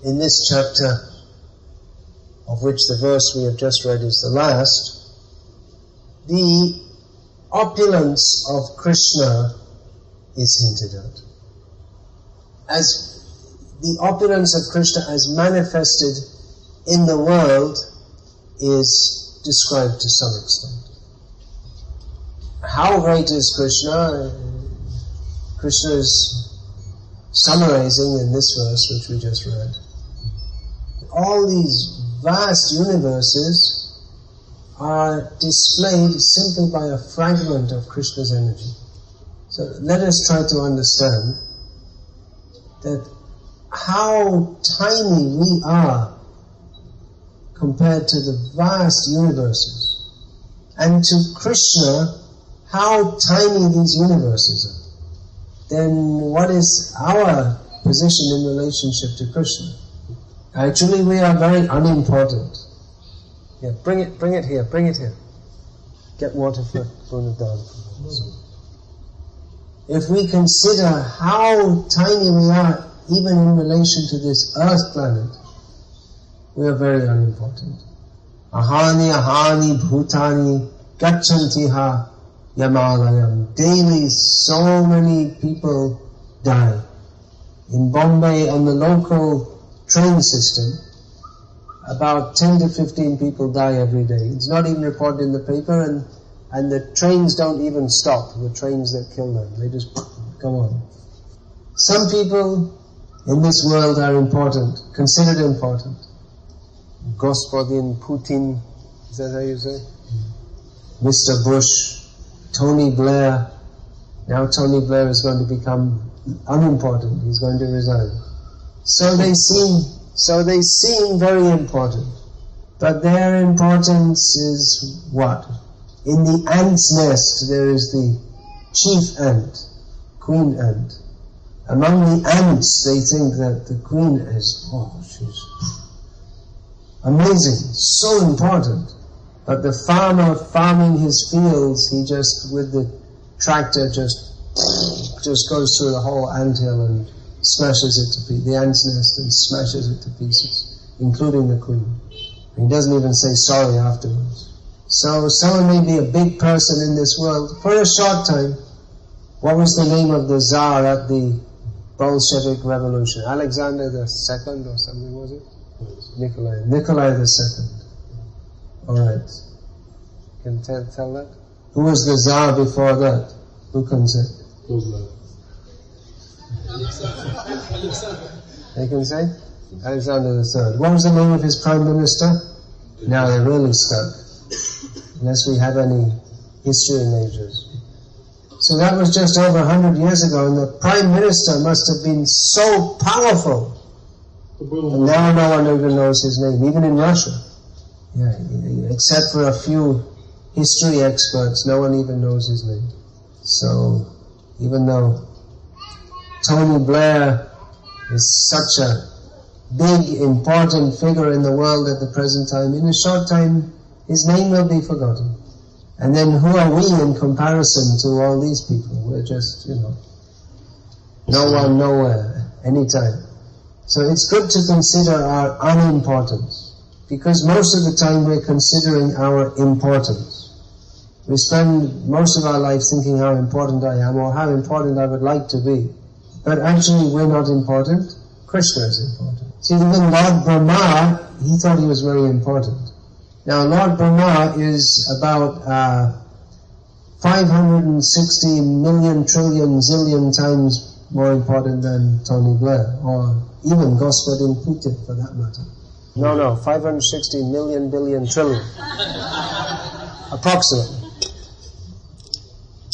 in this chapter, of which the verse we have just read is the last, the opulence of Krishna is hinted at. As the opulence of Krishna as manifested in the world is described to some extent. How great is Krishna? Krishna is summarizing in this verse which we just read. All these vast universes are displayed simply by a fragment of Krishna's energy. So let us try to understand that how tiny we are compared to the vast universes, and to Krishna how tiny these universes are. Then what is our position in relationship to Krishna? Actually, we are very unimportant. Yeah, bring it here. Get water for Bruna down. If we consider how tiny we are, even in relation to this earth planet, we are very unimportant. Ahani bhutani gachantiha yamalayam. Daily, so many people die. In Bombay, on the local train system, about 10 to 15 people die every day. It's not even reported in the paper, and the trains don't even stop, the trains that kill them. They just go on. Some people in this world are important, considered important. Господин Putin, is that how you say? Mr. Bush, Tony Blair. Now Tony Blair is going to become unimportant. He's going to resign. So they seem very important. But their importance is what? In the ant's nest there is the chief ant, queen ant. Among the ants they think that the queen is, she's amazing, so important. But the farmer farming his fields, he just, with the tractor, just goes through the whole anthill and smashes it to pieces, the ant's nest, and smashes it to pieces, including the queen. He doesn't even say sorry afterwards. So someone may be a big person in this world for a short time. What was the name of the Tsar at the Bolshevik Revolution? Alexander II or something, was it? Nikolai II. Alright. Can tell that? Who was the Tsar before that? Who can say? They can say? Alexander III. What was the name of his Prime Minister? Now they're really stuck. Unless we have any history majors. So that was just over 100 years ago, and the Prime Minister must have been so powerful. And now no one even knows his name, even in Russia. Yeah, except for a few history experts, no one even knows his name. So, even though Tony Blair is such a big, important figure in the world at the present time, in a short time, his name will be forgotten. And then who are we in comparison to all these people? We're just, no one, nowhere, anytime. So it's good to consider our unimportance, because most of the time we're considering our importance. We spend most of our life thinking how important I am, or how important I would like to be. But actually we're not important. Krishna is important. See, even Lord Brahma, he thought he was very important. Now Lord Brahma is about 560 million trillion zillion times more important than Tony Blair, or even Господин Putin for that matter. No, 560 million billion trillion. Approximately.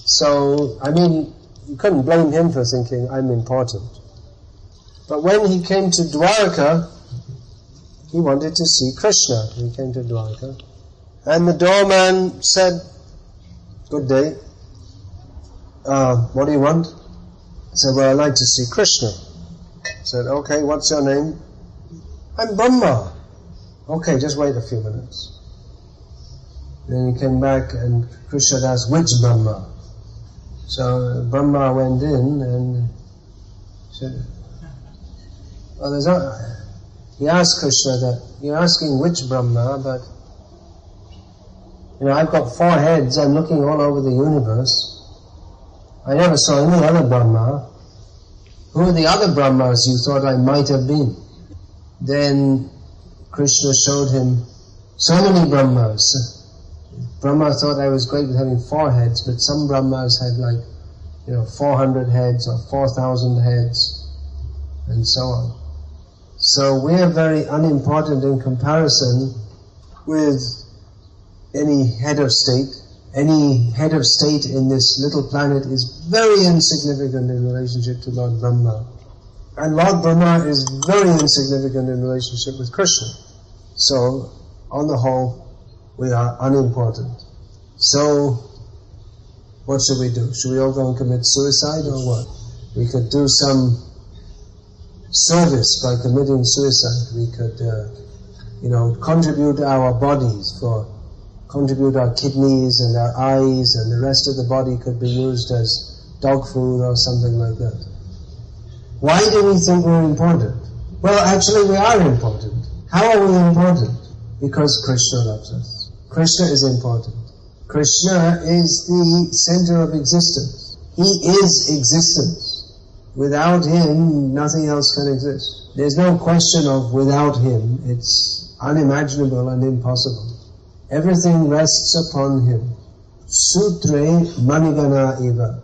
So, you couldn't blame him for thinking, I'm important. But when he came to Dwarka, he wanted to see Krishna. He came to Dwarka. And the doorman said, good day. What do you want? He said, well, I'd like to see Krishna. He said, okay, what's your name? I'm Brahma. Okay, just wait a few minutes. Then he came back and Krishna asked, which Brahma? So Brahma went in and said, well, he asked Krishna that, you're asking which Brahma, but I've got 4 heads, I'm looking all over the universe. I never saw any other Brahma. Who are the other Brahmas you thought I might have been? Then Krishna showed him so many Brahmas. Brahma thought I was great with having 4 heads, but some Brahmas had 400 heads or 4,000 heads, and so on. So we are very unimportant in comparison with any head of state. Any head of state in this little planet is very insignificant in relationship to Lord Brahma. And Lord Brahma is very insignificant in relationship with Krishna. So, on the whole, we are unimportant. So, what should we do? Should we all go and commit suicide or what? We could do some service by committing suicide. We could, contribute our bodies contribute our kidneys and our eyes, and the rest of the body could be used as dog food or something like that. Why do we think we're important? Well, actually we are important. How are we important? Because Krishna loves us. Krishna is important. Krishna is the center of existence. He is existence. Without him, nothing else can exist. There's no question of without him. It's unimaginable and impossible. Everything rests upon him. Sutre manigana eva.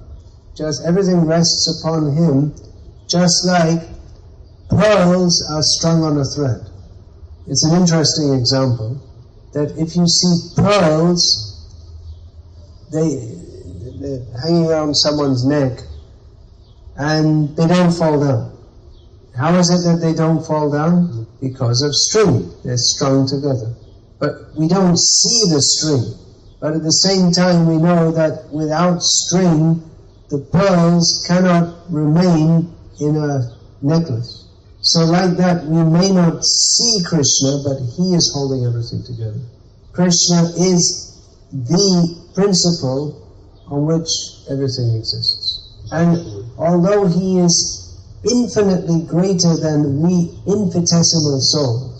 Just everything rests upon him, just like pearls are strung on a thread. It's an interesting example that if you see pearls, they're hanging around someone's neck and they don't fall down. How is it that they don't fall down? Because of string. They're strung together. But we don't see the string. But at the same time we know that without string, the pearls cannot remain in a necklace. So like that, we may not see Krishna, but he is holding everything together. Krishna is the principle on which everything exists. And although he is infinitely greater than we infinitesimal souls,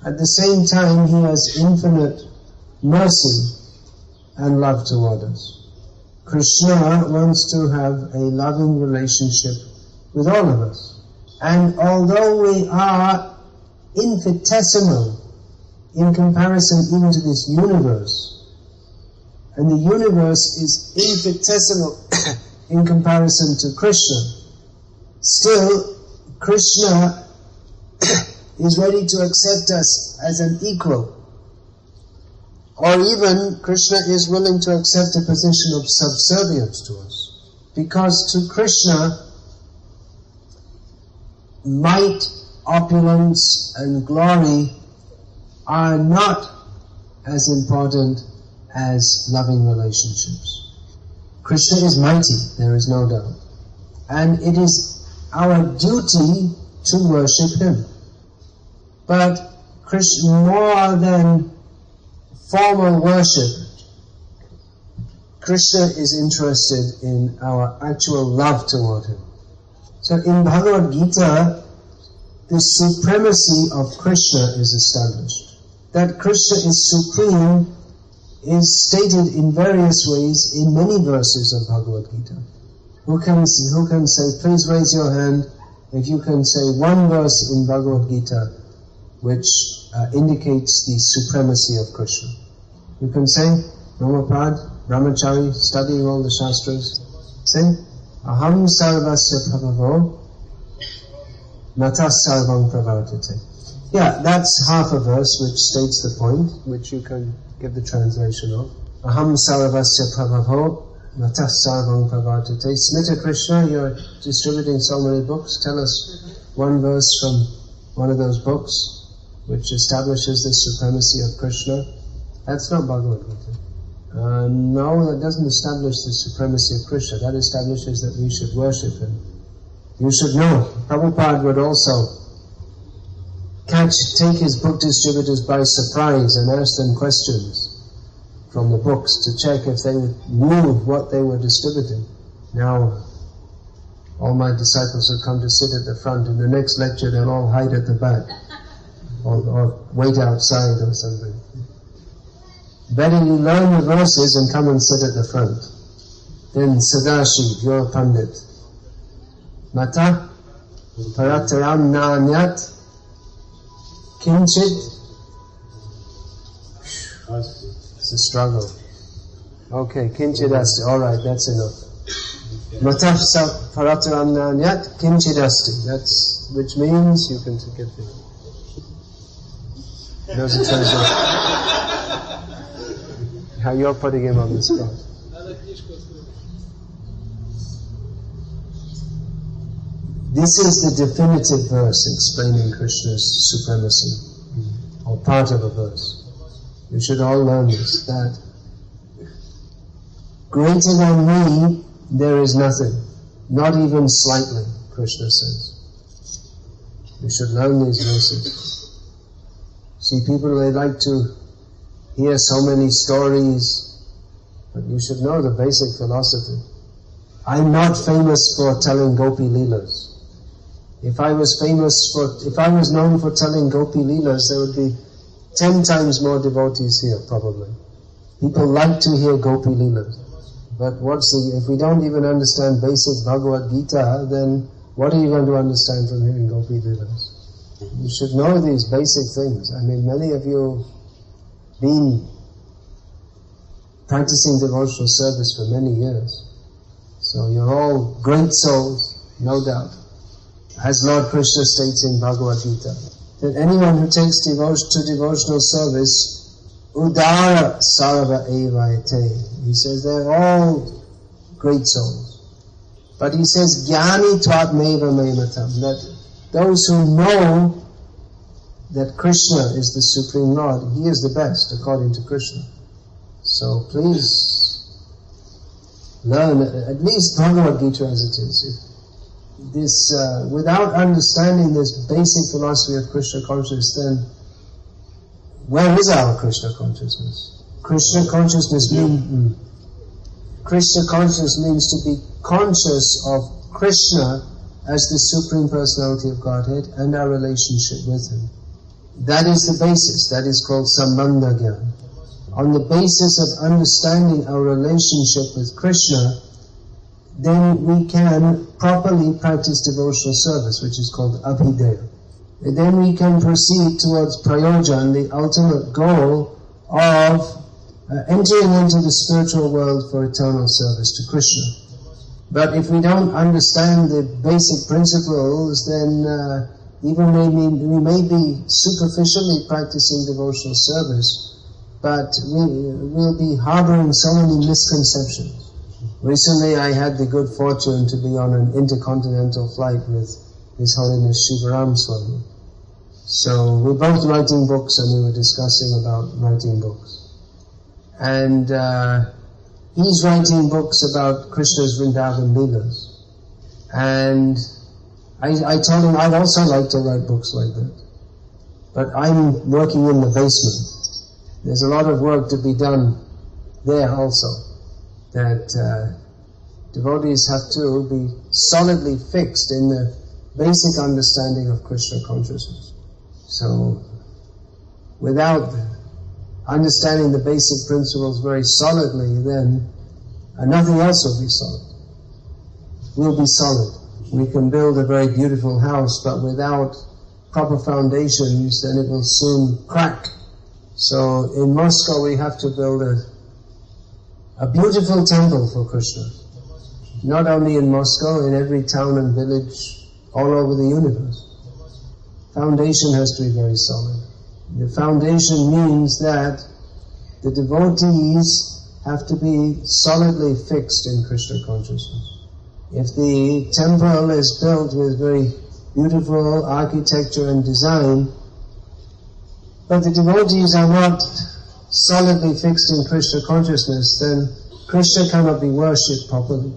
at the same time he has infinite mercy and love toward us. Krishna wants to have a loving relationship with all of us. And although we are infinitesimal in comparison even to this universe, and the universe is infinitesimal in comparison to Krishna, still Krishna is ready to accept us as an equal. Or even Krishna is willing to accept a position of subservience to us. Because to Krishna, might, opulence and glory are not as important as loving relationships. Krishna is mighty, there is no doubt. And it is our duty to worship him. But Krishna, more than formal worship, Krishna is interested in our actual love toward him. So in Bhagavad Gita, the supremacy of Krishna is established. That Krishna is supreme is stated in various ways in many verses of Bhagavad Gita. Who can say, please raise your hand if you can say one verse in Bhagavad Gita which indicates the supremacy of Krishna. You can say, Brahmapada, Brahmachari, studying all the Shastras. Say, Aham sarvasya prabhavo, nata sarvam pravartate. Yeah, that's half a verse which states the point, which you can give the translation of. Aham sarvasya prabhavo, nata sarvam pravartate. Smita Krishna, you're distributing so many books. Tell us one verse from one of those books which establishes the supremacy of Krishna. That's not Bhagavad Gita. No, that doesn't establish the supremacy of Krishna. That establishes that we should worship him. You should know, Prabhupada would also take his book distributors by surprise and ask them questions from the books to check if they knew what they were distributing. Now, all my disciples will come to sit at the front. In the next lecture, they'll all hide at the back, or wait outside or something. Better you learn the verses and come and sit at the front. Then Sadashiv, you're a Pandit. Mata Parataram Nanyat Kinchit. It's a struggle. Okay, Kinchidasti. Alright, that's enough. Mata Parataram Nanyat Kinchidasti. That's, which means you can get it. There's a translation. How you're putting him on the spot. This is the definitive verse explaining Krishna's supremacy, or part of a verse. You should all learn this, that greater than me there is nothing, not even slightly, Krishna says. You should learn these verses. See, people, they like to hear so many stories, but you should know the basic philosophy. I'm not famous for telling Gopi Leelas. If I was known for telling Gopi Leelas, there would be 10 times more devotees here, probably. People like to hear Gopi Leelas. But if we don't even understand basic Bhagavad Gita, then what are you going to understand from hearing Gopi Leelas? You should know these basic things. I mean, many of you have been practicing devotional service for many years. So you're all great souls, no doubt. As Lord Krishna states in Bhagavad Gita, that anyone who takes to devotional service, udara sarva evaite. He says they're all great souls. But he says, jnani tvatmeva mematam, that those who know that Krishna is the Supreme Lord, He is the best according to Krishna. So please learn at least Bhagavad Gita as it is. Without understanding this basic philosophy of Krishna consciousness, then where is our Krishna consciousness? Krishna consciousness means to be conscious of Krishna as the Supreme Personality of Godhead and our relationship with Him. That is the basis. That is called Sambandha Gyan. On the basis of understanding our relationship with Krishna, then we can properly practice devotional service, which is called Abhideya. And then we can proceed towards Prayojan, the ultimate goal of entering into the spiritual world for eternal service to Krishna. But if we don't understand the basic principles, then even we may be superficially practicing devotional service, but we'll be harboring so many misconceptions. Recently I had the good fortune to be on an intercontinental flight with His Holiness Shivaram Swami. So we're both writing books and we were discussing about writing books. And he's writing books about Krishna's Vrindavan Leelas. And I told him I'd also like to write books like that. But I'm working in the basement. There's a lot of work to be done there also. That devotees have to be solidly fixed in the basic understanding of Krishna consciousness. So, without understanding the basic principles very solidly, then nothing else will be solid. We'll be solid. We can build a very beautiful house, but without proper foundations, then it will soon crack. So, in Moscow we have to build a beautiful temple for Krishna. Not only in Moscow, in every town and village all over the universe. Foundation has to be very solid. The foundation means that the devotees have to be solidly fixed in Krishna consciousness. If the temple is built with very beautiful architecture and design, but the devotees are not solidly fixed in Krishna consciousness, then Krishna cannot be worshipped properly.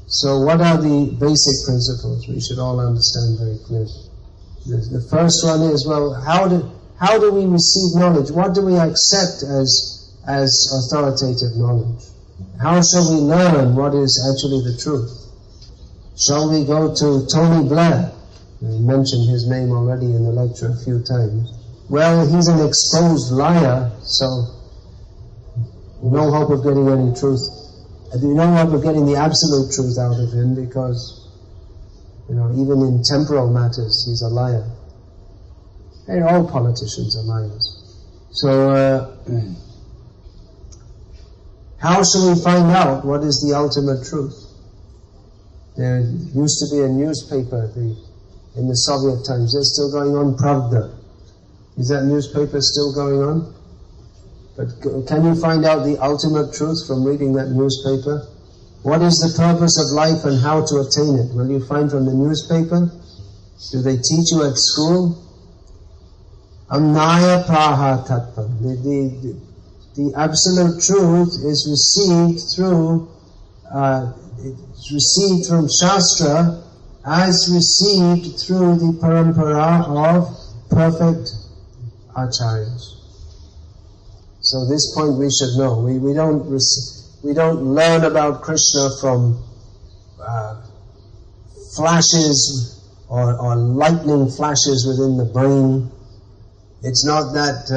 So what are the basic principles? We should all understand very clearly. The first one is, well, how do we receive knowledge? What do we accept as authoritative knowledge? How shall we learn what is actually the truth? Shall we go to Tony Blair? We mentioned his name already in the lecture a few times. Well, he's an exposed liar, so no hope of getting any truth. No hope of getting the absolute truth out of him, because, even in temporal matters, he's a liar. And all politicians are liars. So, how shall we find out what is the ultimate truth? There used to be a newspaper in the Soviet times. They're still going on, Pravda. Is that newspaper still going on? But can you find out the ultimate truth from reading that newspaper? What is the purpose of life and how to attain it? Will you find from the newspaper? Do they teach you at school? Amnaya praha tattvam. The absolute truth is received through from Shastra, as received through the parampara of perfect acharyas. So this point we should know. We don't learn about Krishna from flashes or lightning flashes within the brain. It's not that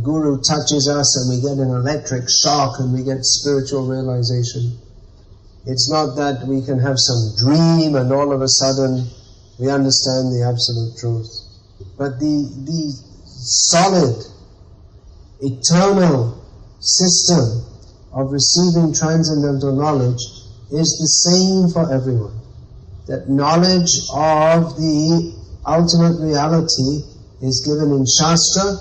Guru touches us and we get an electric shock and we get spiritual realization. It's not that we can have some dream and all of a sudden we understand the absolute truth. But the solid, eternal system of receiving transcendental knowledge is the same for everyone. That knowledge of the ultimate reality is given in Shastra,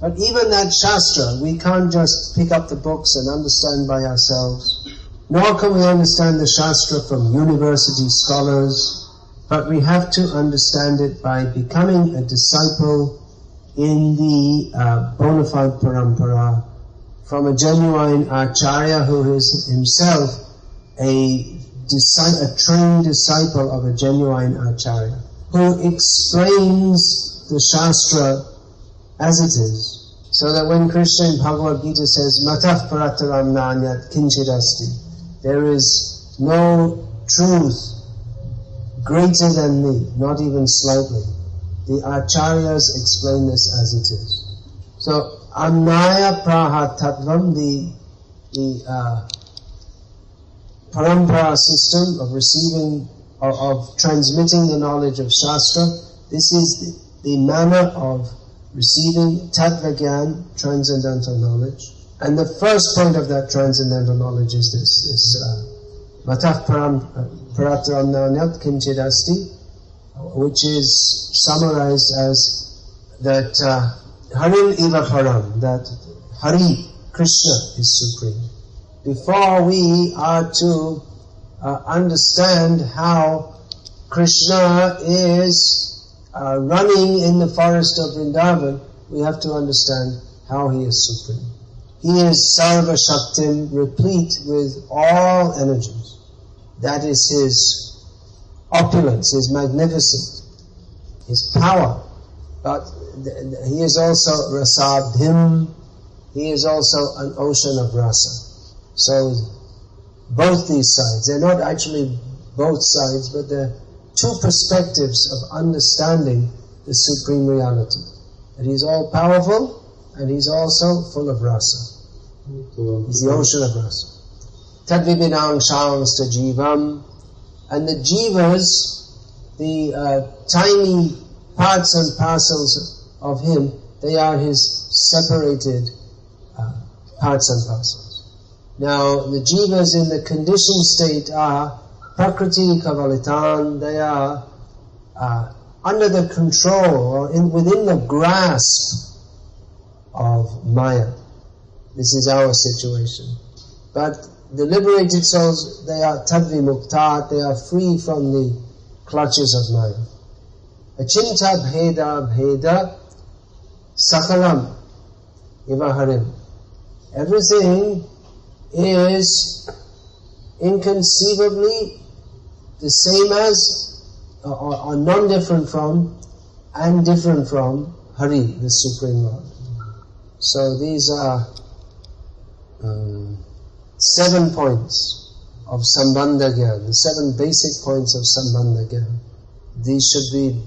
but even that Shastra, we can't just pick up the books and understand by ourselves. Nor can we understand the Shastra from university scholars, but we have to understand it by becoming a disciple in the bona fide parampara from a genuine acharya who is himself a trained disciple of a genuine acharya, who explains the Shastra as it is. So that when Krishna in Bhagavad Gita says, Matah parataram nanyat kinchidasti, there is no truth greater than me, not even slightly. The acharyas explain this as it is. So, Amnaya Praha Tattvam, the parampara system of receiving, of transmitting the knowledge of Shastra, this is the manner of receiving Tattva Gyan, transcendental knowledge. And the first point of that transcendental knowledge is this Matah Parataram Nanyat Kinchidasti, which is summarized as that Harim Eva Param, that Hari, Krishna, is supreme. Before we are to understand how Krishna is running in the forest of Vrindavan, we have to understand how he is supreme. He is Sarva Shaktim, replete with all energies. That is his opulence, his magnificence, his power. But he is also Rasabdhim, he is also an ocean of rasa. So both these sides, they're not actually both sides, but they're two perspectives of understanding the supreme reality. That he's all powerful and he's also full of rasa. He's the ocean of rasa. Tadvibinang shamsta jivam, and the jivas, the tiny parts and parcels of him, they are his separated parts and parcels. Now, the jivas in the conditioned state are prakriti kavalitan, they are under the control or within the grasp of Maya. This is our situation. But the liberated souls, they are tadvi muktat, they are free from the clutches of Maya. Achinta bheda bheda sakalam ivaharim. Everything is inconceivably the same as or non-different from and different from Hari, the Supreme Lord. So these are 7 points of Sambandha Gyan, the 7 basic points of Sambandha Gyan. These should be,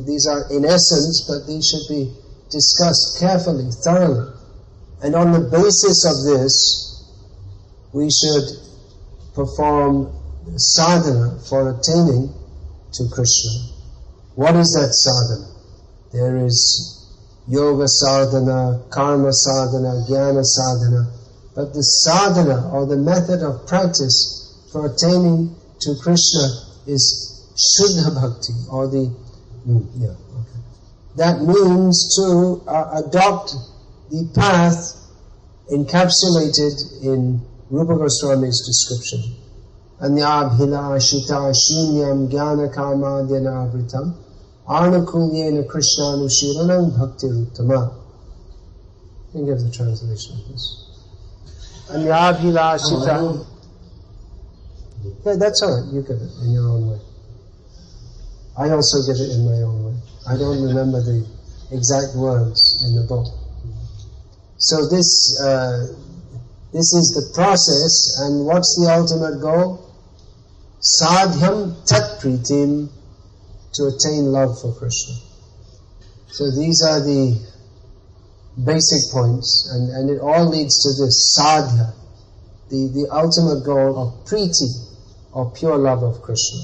these are in essence, but these should be discussed carefully, thoroughly. And on the basis of this, we should perform sadhana for attaining to Krishna. What is that sadhana? There is yoga sadhana, karma sadhana, jnana sadhana. But the sadhana, or the method of practice for attaining to Krishna, is Shuddha Bhakti, or the... That means to adopt the path encapsulated in Rupa Goswami's description. Anyabhila shita shunyam jnana karmadhyana vritam arnakulyena krishnanushiranam bhakti ruttama. You can give the translation of this. Anyabhila shita... Yeah, that's all right, you give it in your own way. I also give it in my own way. I don't remember the exact words in the book. So this is the process, and what's the ultimate goal? Sadhyam tat pritim, to attain love for Krishna. So these are the basic points, and it all leads to this sadhya, the ultimate goal of priti, or pure love of Krishna.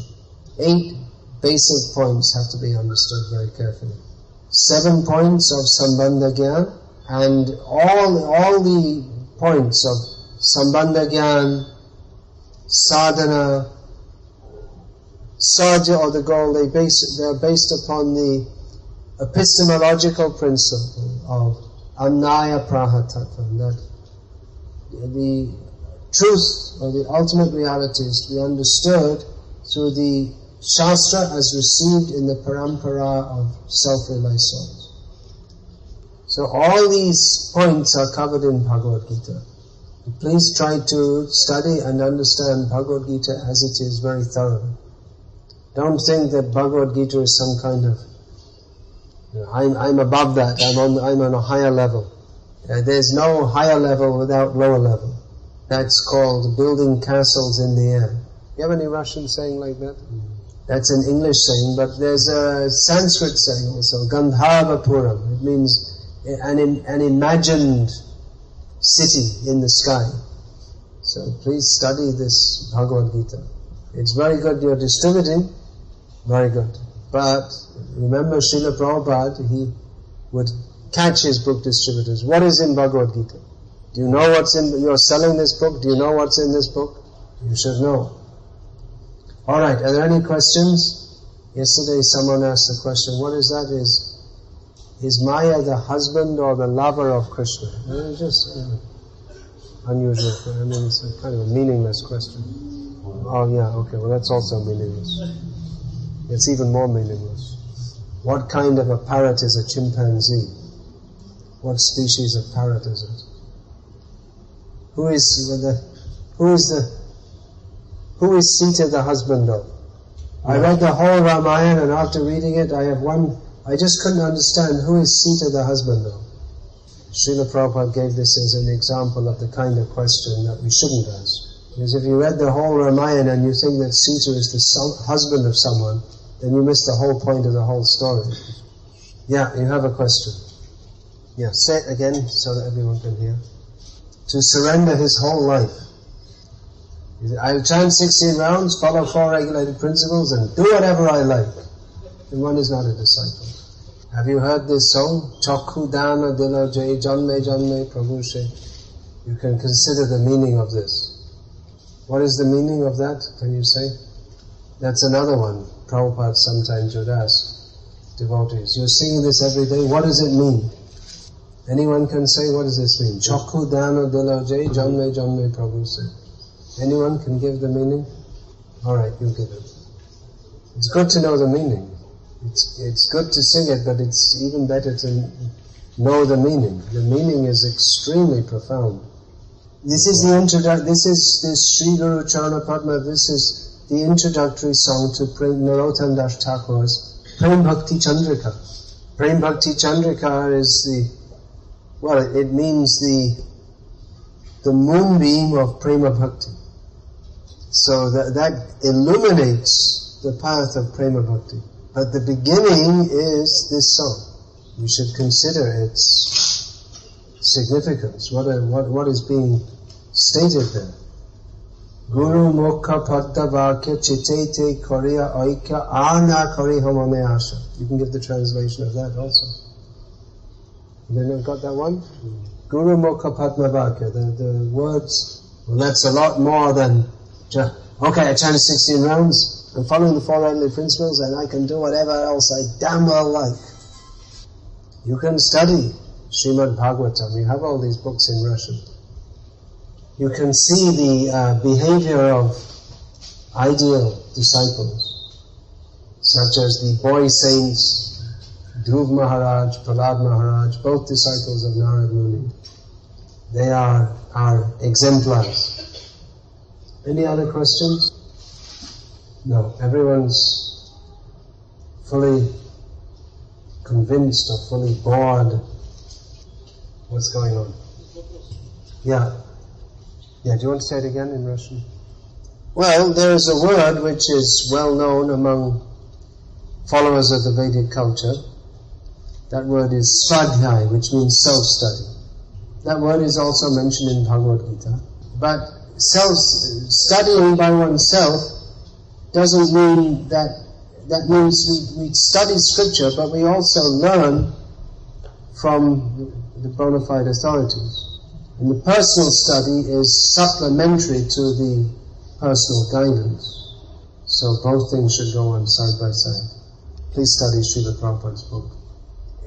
8 basic points have to be understood very carefully. 7 points of Sambandha Gyan, and all the points of Sambandha Gyan, sadhana, sadhya, or the goal, they're based upon the epistemological principle of annaya prahatattva, that the truth or the ultimate reality is to be understood through the Shastra as received in the parampara of self-realized souls. So all these points are covered in Bhagavad Gita. Please try to study and understand Bhagavad Gita as it is, very thoroughly. Don't think that Bhagavad Gita is some kind of, I'm above that, I'm on a higher level. There's no higher level without lower level. That's called building castles in the air. You have any Russian saying like that? That's an English saying, but there's a Sanskrit saying also, Gandharva Puram. It means an imagined city in the sky. So please study this Bhagavad Gita. It's very good, you're distributing, very good. But remember Srila Prabhupada, he would catch his book distributors. What is in Bhagavad Gita? Do you know what's in, you're selling this book, do you know what's in this book? You should know. Alright, are there any questions? Yesterday someone asked a question, what is that? Is Maya the husband or the lover of Krishna? It's just unusual, I mean it's a kind of a meaningless question. Oh yeah, okay, well that's also meaningless. It's even more meaningless. What kind of a parrot is a chimpanzee? What species of parrot is it? Who is Sita the husband of? I read the whole Ramayana, and after reading it, I just couldn't understand who is Sita the husband of. Srila Prabhupada gave this as an example of the kind of question that we shouldn't ask. Because if you read the whole Ramayana and you think that Sita is the husband of someone, then you miss the whole point of the whole story. Yeah, you have a question. Yeah, say it again so that everyone can hear. To surrender his whole life. I'll chant 16 rounds, follow 4 regulated principles, and do whatever I like. And one is not a disciple. Have you heard this song? Chakhu dana dilo jai janme janme prabhu she. You can consider the meaning of this. What is the meaning of that? Can you say? That's another one. Prabhupada sometimes would ask devotees. You're singing this every day. What does it mean? Anyone can say, what does this mean? Chakhu dana dilo jai janme janme prabhu she. Anyone can give the meaning? Alright, you give it. It's good to know the meaning. It's good to sing it, but it's even better to know the meaning. The meaning is extremely profound. This is this Sri Guru Charana Padma, this is the introductory song to Narottam Das Thakur's Prem Bhakti Chandrika. Prem Bhakti Chandrika is it means the moonbeam of Prema Bhakti. So that illuminates the path of prema bhakti. But the beginning is this song. You should consider its significance. What is being stated there? Guru mukha padda vakya chitete koriya oikya ana kori homame asha. You can give the translation of that also. You know, got that one? Guru mukha padma vakya. The words, well, that's a lot more than just, okay, I chanted 16 rounds, I'm following the 4 heavenly principles, and I can do whatever else I damn well like. You can study Srimad Bhagavatam. You have all these books in Russian. You can see the behavior of ideal disciples, such as the boy saints, Dhruv Maharaj, Prahlad Maharaj, both disciples of Narad Muni. They are exemplars. Any other questions? No, everyone's fully convinced or fully bored. What's going on? Yeah. Yeah, do you want to say it again in Russian? Well, there is a word which is well known among followers of the Vedic culture. That word is svadhyay, which means self-study. That word is also mentioned in Bhagavad Gita. But studying by oneself doesn't mean that means we study scripture, but we also learn from the bona fide authorities. And the personal study is supplementary to the personal guidance. So both things should go on side by side. Please study Srila Prabhupada's book.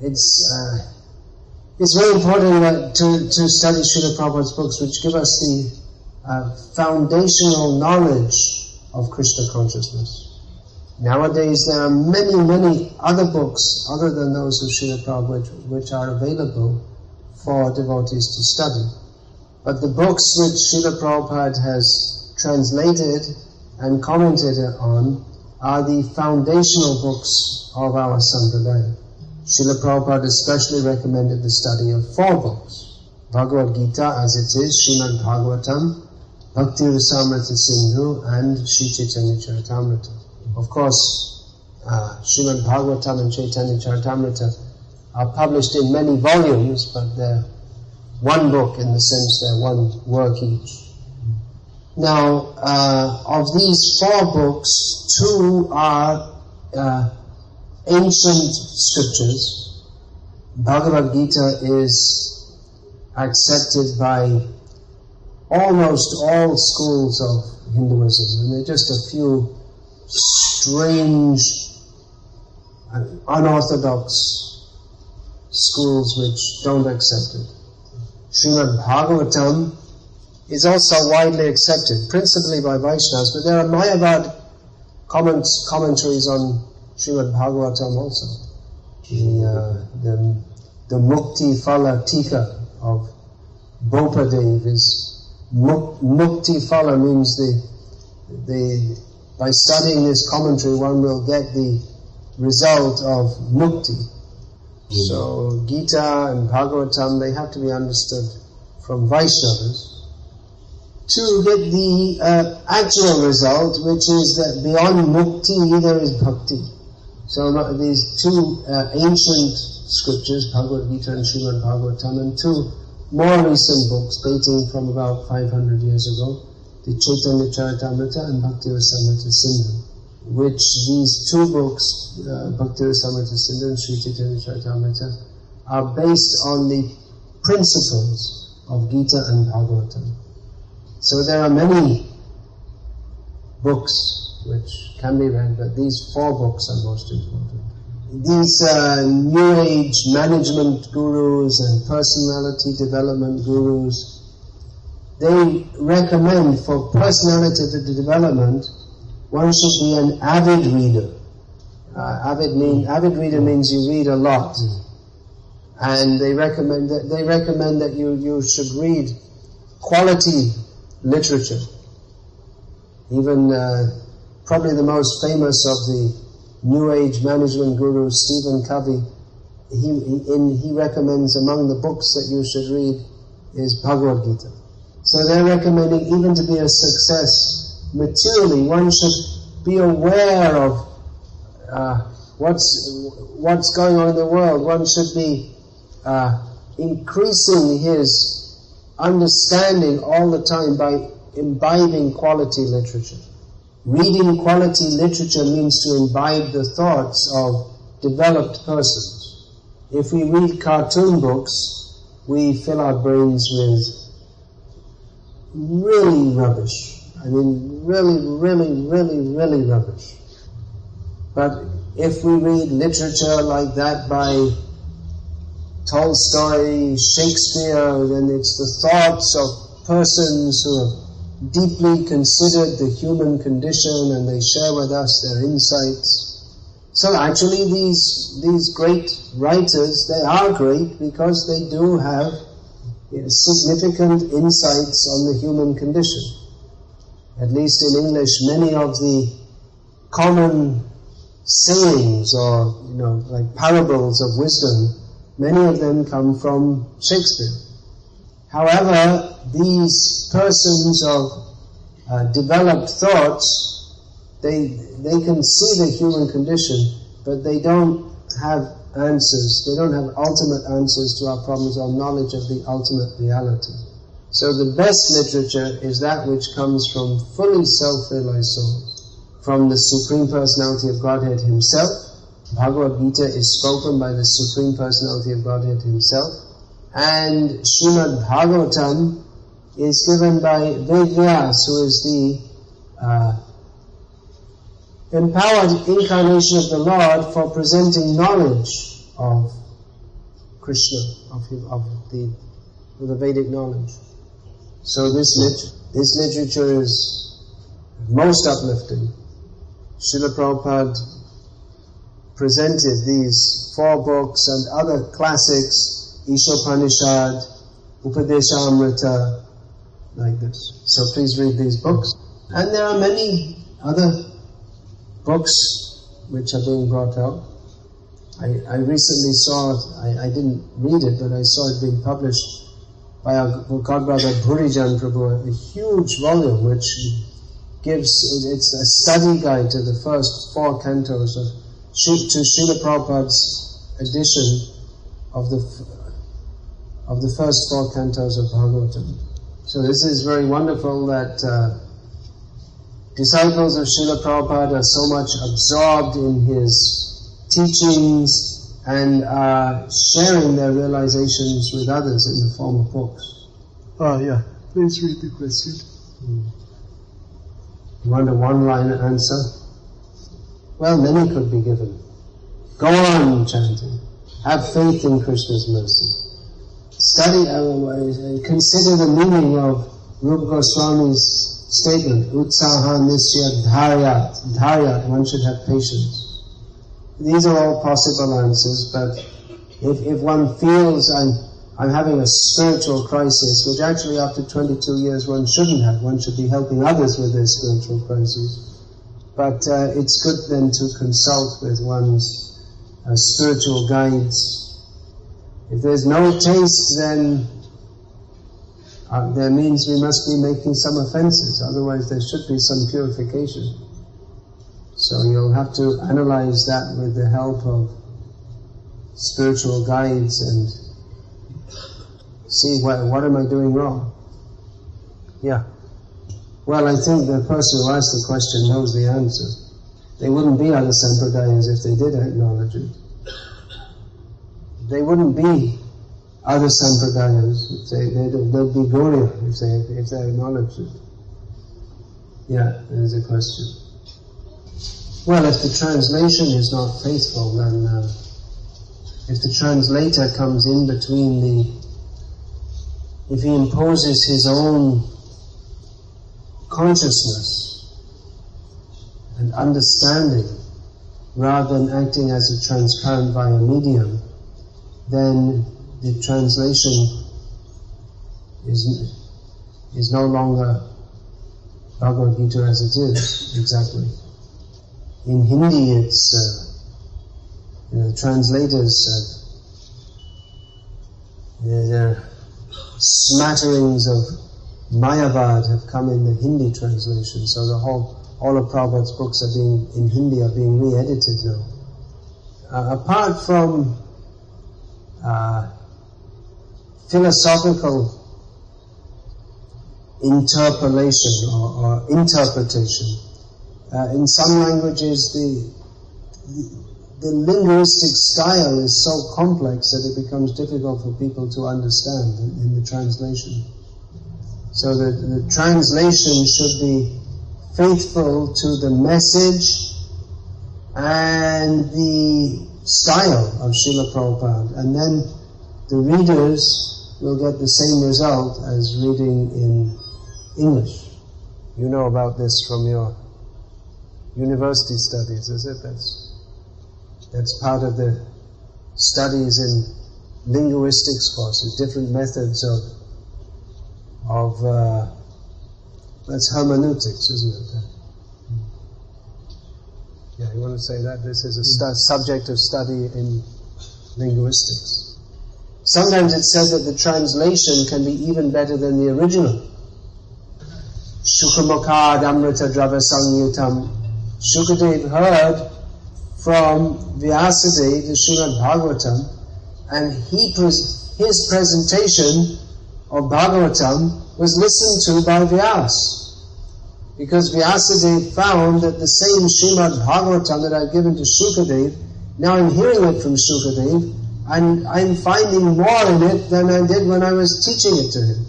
It's very important to study Srila Prabhupada's books, which give us the foundational knowledge of Krishna consciousness. Nowadays there are many, many other books other than those of Srila Prabhupada which are available for devotees to study. But the books which Srila Prabhupada has translated and commented on are the foundational books of our Sampradaya. Srila Prabhupada especially recommended the study of 4 books. Bhagavad Gita as it is, Srimad Bhagavatam, Bhakti Rasamrita Sindhu, and Sri Chaitanya Charitamrita. Of course, Srimad Bhagavatam and Chaitanya Charitamrita are published in many volumes, but they're one book in the sense they're one work each. Now, of these 4 books, 2 are ancient scriptures. Bhagavad Gita is accepted by almost all schools of Hinduism, and there are just a few strange and unorthodox schools which don't accept it. Srimad Bhagavatam is also widely accepted, principally by Vaishnavas, but there are Mayavad commentaries on Srimad Bhagavatam also. The Mukti Phala Tika of Bopadev is Mukti Phala means by studying this commentary one will get the result of Mukti. So Gita and Bhagavatam, they have to be understood from Vaishnavas to get the actual result, which is that beyond Mukti there is Bhakti. So these 2 ancient scriptures, Bhagavad Gita and Srimad Bhagavatam, and 2 more recent books dating from about 500 years ago, the Chaitanya Charitamrita and Bhakti Rasamrita Sindhu, which these 2 books, Bhakti Rasamrita Sindhu and Sri Chaitanya Charitamrita, are based on the principles of Gita and Bhagavatam. So there are many books which can be read, but these 4 books are most important. These New Age management gurus and personality development gurus, they recommend for personality development, one should be an avid reader. Avid reader means you read a lot. And they recommend that you should read quality literature. Even probably the most famous of the New Age management guru, Stephen Covey, he recommends among the books that you should read is Bhagavad Gita. So they're recommending even to be a success maturely, one should be aware of what's going on in the world. One should be increasing his understanding all the time by imbibing quality literature. Reading quality literature means to imbibe the thoughts of developed persons. If we read cartoon books, we fill our brains with really rubbish. I mean, really rubbish. But if we read literature like that by Tolstoy, Shakespeare, then it's the thoughts of persons who have deeply considered the human condition and they share with us their insights. So actually these great writers, they are great because they do have significant insights on the human condition. At least in English, many of the common sayings or like parables of wisdom, many of them come from Shakespeare. However, these persons of developed thoughts, they can see the human condition, but they don't have answers. They don't have ultimate answers to our problems or knowledge of the ultimate reality. So the best literature is that which comes from fully self-realized souls, from the Supreme Personality of Godhead Himself. Bhagavad Gita is spoken by the Supreme Personality of Godhead Himself, and Srimad Bhagavatam is given by Vedyas, who is the empowered incarnation of the Lord for presenting knowledge of Krishna, of the Vedic knowledge. So this literature is most uplifting. Srila Prabhupada presented these 4 books and other classics, Ishopanishad, Upadeshamrita, like this. So please read these books. And there are many other books which are being brought out. I recently saw, I didn't read it, but I saw it being published by our godbrother Bhurijan Prabhu, a huge volume which gives, it's a study guide to the first 4 cantos to Srila Prabhupada's edition of the first 4 cantos of Bhagavatam. So this is very wonderful that disciples of Srila Prabhupada are so much absorbed in his teachings and are sharing their realizations with others in the form of books. Oh yeah, please read the question. You want a one-liner answer? Well, many could be given. Go on chanting. Have faith in Krishna's mercy. Study, consider the meaning of Rupa Goswami's statement, Utsaha Nisya Dharyat. Dharyat, one should have patience. These are all possible answers, but if one feels I'm having a spiritual crisis, which actually after 22 years one shouldn't have, one should be helping others with their spiritual crises. But it's good then to consult with one's spiritual guides. If there's no taste, then that means we must be making some offenses, otherwise there should be some purification. So you'll have to analyze that with the help of spiritual guides and see what am I doing wrong. Yeah. Well, I think the person who asked the question knows the answer. They wouldn't be other sampradayas if they did acknowledge it. They wouldn't be other sampradayas. They'd be Gauriya if they acknowledged it. Yeah, there's a question. Well, if the translation is not faithful, then if the translator comes in between if he imposes his own consciousness and understanding rather than acting as a transparent via medium, then the translation is no longer Bhagavad Gita as it is, exactly. In Hindi, it's the translators, they're smatterings of Mayavad have come in the Hindi translation, so all of Prabhupada's books are in Hindi are being re-edited now. Apart from philosophical interpolation or interpretation, in some languages the linguistic style is so complex that it becomes difficult for people to understand in the translation. So the translation should be faithful to the message and the style of Srila Prabhupada, and then the readers will get the same result as reading in English. You know about this from your university studies, is it? That's part of the studies in linguistics courses, different methods of that's hermeneutics, isn't it? Yeah, you want to say that? This is a subject of study in linguistics. Sometimes it's said that the translation can be even better than the original. Shukamukad Amrita Drava Samyutam. Shukadev heard from Vyasadeva the Srimad Bhagavatam, and his presentation of Bhagavatam was listened to by Vyas. Because Vyasadeva found that the same Srimad Bhagavatam that I've given to Shukadev, now I'm hearing it from Shukadev, and I'm finding more in it than I did when I was teaching it to him.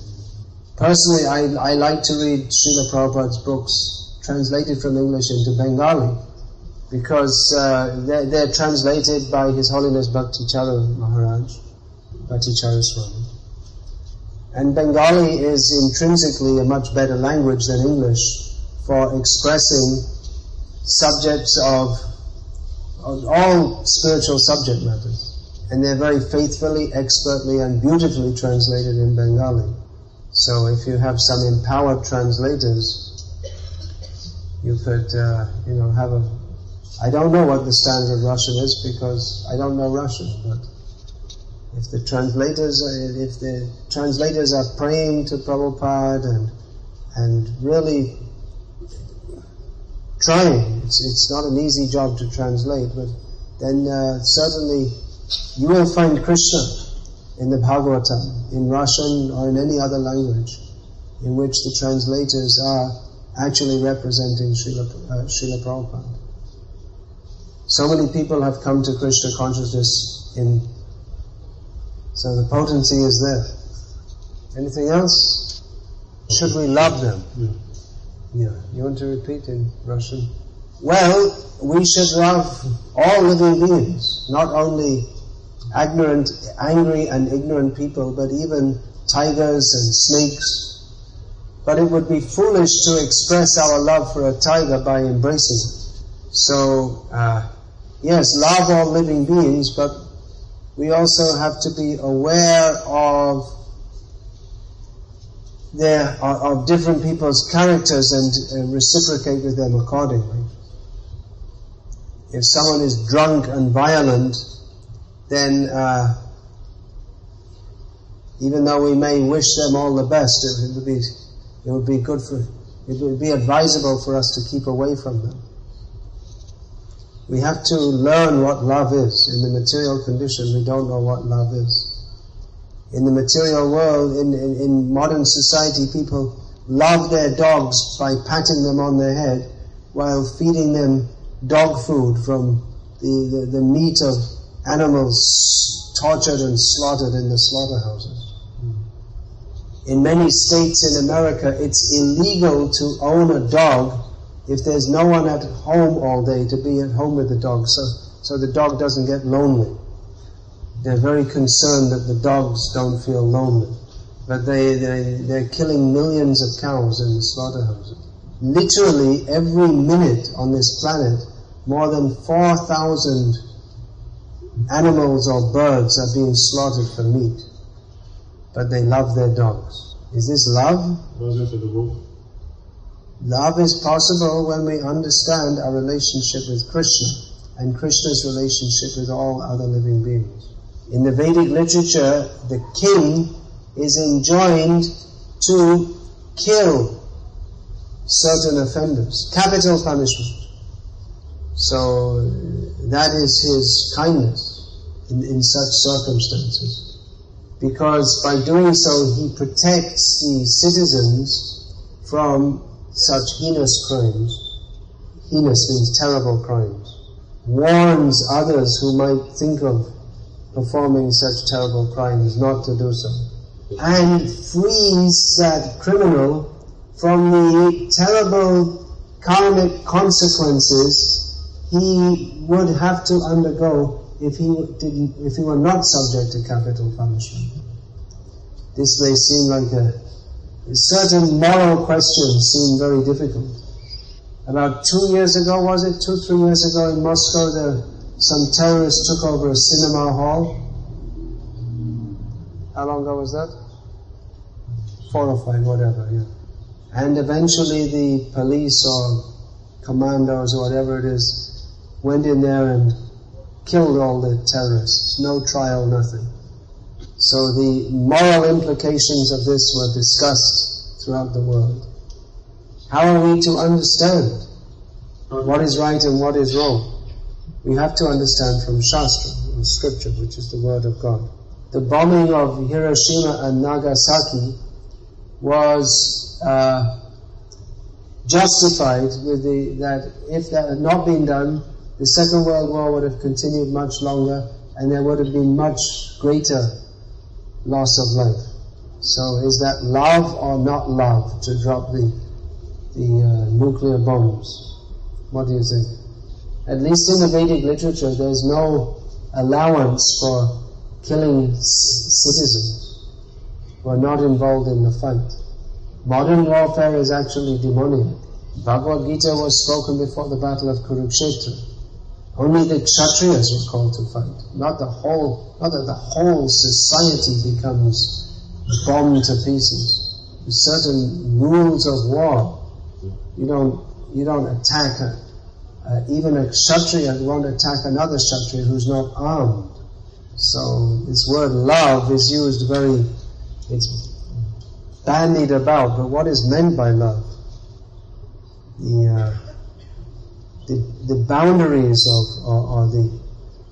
Personally, I like to read Srila Prabhupada's books translated from English into Bengali, because they're translated by His Holiness Bhaktichara Maharaj, Bhaktichara Swami. And Bengali is intrinsically a much better language than English for expressing subjects of all spiritual subject matters. And they're very faithfully, expertly and beautifully translated in Bengali. So if you have some empowered translators, you could, have I don't know what the standard of Russian is because I don't know Russian, but if the translators are praying to Prabhupada and really trying, it's not an easy job to translate, but then certainly you will find Krishna in the Bhagavatam, in Russian or in any other language, in which the translators are actually representing Srila Prabhupada. So many people have come to Krishna consciousness so the potency is there. Anything else? Should we love them? Yeah. You want to repeat in Russian? Well, we should love all living beings, not only angry and ignorant people, but even tigers and snakes. But it would be foolish to express our love for a tiger by embracing it. So, yes, love all living beings, but we also have to be aware of different people's characters and reciprocate with them accordingly. If someone is drunk and violent, then even though we may wish them all the best, it would be advisable for us to keep away from them. We have to learn what love is. In the material condition, we don't know what love is. In the material world, in modern society, people love their dogs by patting them on their head while feeding them dog food from the meat of animals tortured and slaughtered in the slaughterhouses. In many states in America, it's illegal to own a dog if there's no one at home all day to be at home with the dog, so the dog doesn't get lonely. They're very concerned that the dogs don't feel lonely. But they're killing millions of cows in the slaughterhouses. Literally, every minute on this planet, more than 4,000 animals or birds are being slaughtered for meat. But they love their dogs. Is this love? Love is possible when we understand our relationship with Krishna and Krishna's relationship with all other living beings. In the Vedic literature, the king is enjoined to kill certain offenders. Capital punishment. So that is his kindness in such circumstances. Because by doing so, he protects the citizens from such heinous crimes. Heinous means terrible crimes. Warns others who might think of performing such terrible crimes not to do so. And frees that criminal from the terrible karmic consequences he would have to undergo if he were not subject to capital punishment. This may seem like a certain moral questions seem very difficult. About 2 years ago, was it? 2-3 years ago in Moscow, some terrorists took over a cinema hall. How long ago was that? 4 or 5, whatever, yeah. And eventually the police or commandos or whatever it is went in there and killed all the terrorists. No trial, nothing. So the moral implications of this were discussed throughout the world. How are we to understand what is right and what is wrong? We have to understand from Shastra, or Scripture, which is the Word of God. The bombing of Hiroshima and Nagasaki was justified with that if that had not been done, the Second World War would have continued much longer and there would have been much greater loss of life. So is that love or not love to drop the nuclear bombs? What do you think? At least in the Vedic literature there's no allowance for killing citizens who are not involved in the fight. Modern warfare is actually demoniac. Bhagavad Gita was spoken before the battle of Kurukshetra. Only the Kshatriyas were called to fight. Not that the whole society becomes bombed to pieces. There's certain rules of war. You don't attack even a Kshatriya won't attack another Kshatriya who's not armed. So this word love is used it's bandied about, but what is meant by love? The boundaries or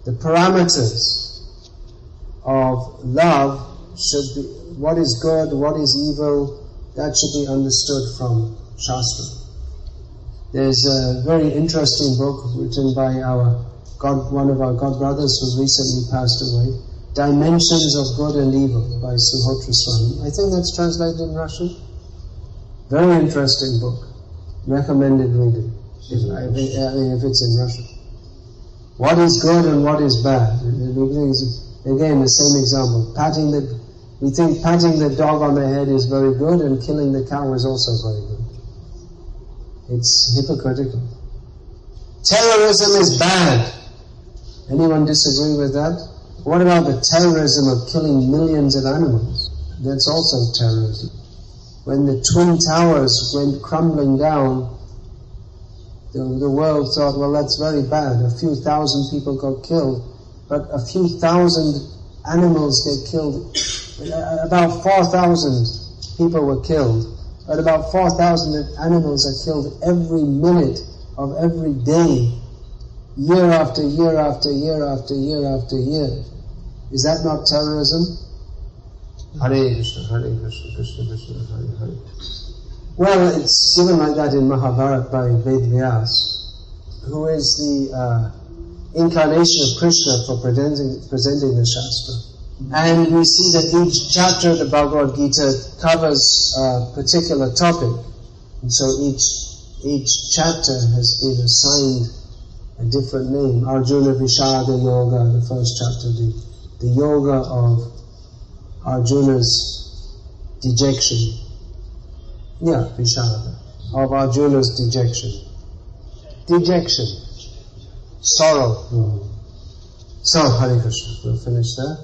the parameters of love should be, what is good, what is evil, that should be understood from Shastra. There's a very interesting book written by one of our God brothers who recently passed away, Dimensions of Good and Evil by Suhotra Swami. I think that's translated in Russian. Very interesting book. Recommended reading. If it's in Russian. What is good and what is bad? Again, the same example. We think patting the dog on the head is very good and killing the cow is also very good. It's hypocritical. Terrorism is bad. Anyone disagree with that? What about the terrorism of killing millions of animals? That's also terrorism. When the Twin Towers went crumbling down, the world thought, well, that's very bad. A few thousand people got killed, but a few thousand animals get killed. About 4,000 people were killed, but about 4,000 animals are killed every minute of every day, year after year after year after year after year. Is that not terrorism? Hare Krishna, Hare Krishna, Krishna Krishna, Hare Hare. Well, it's given like that in Mahabharata by Vedvyas, who is the incarnation of Krishna for presenting the Shastra. And we see that each chapter of the Bhagavad Gita covers a particular topic. And so each chapter has been assigned a different name. Arjuna Vishada Yoga, the first chapter, the yoga of Arjuna's dejection. Yeah, Vishada. Of Arjuna's dejection. Dejection. Sorrow. So, Hare Krishna. We'll finish there.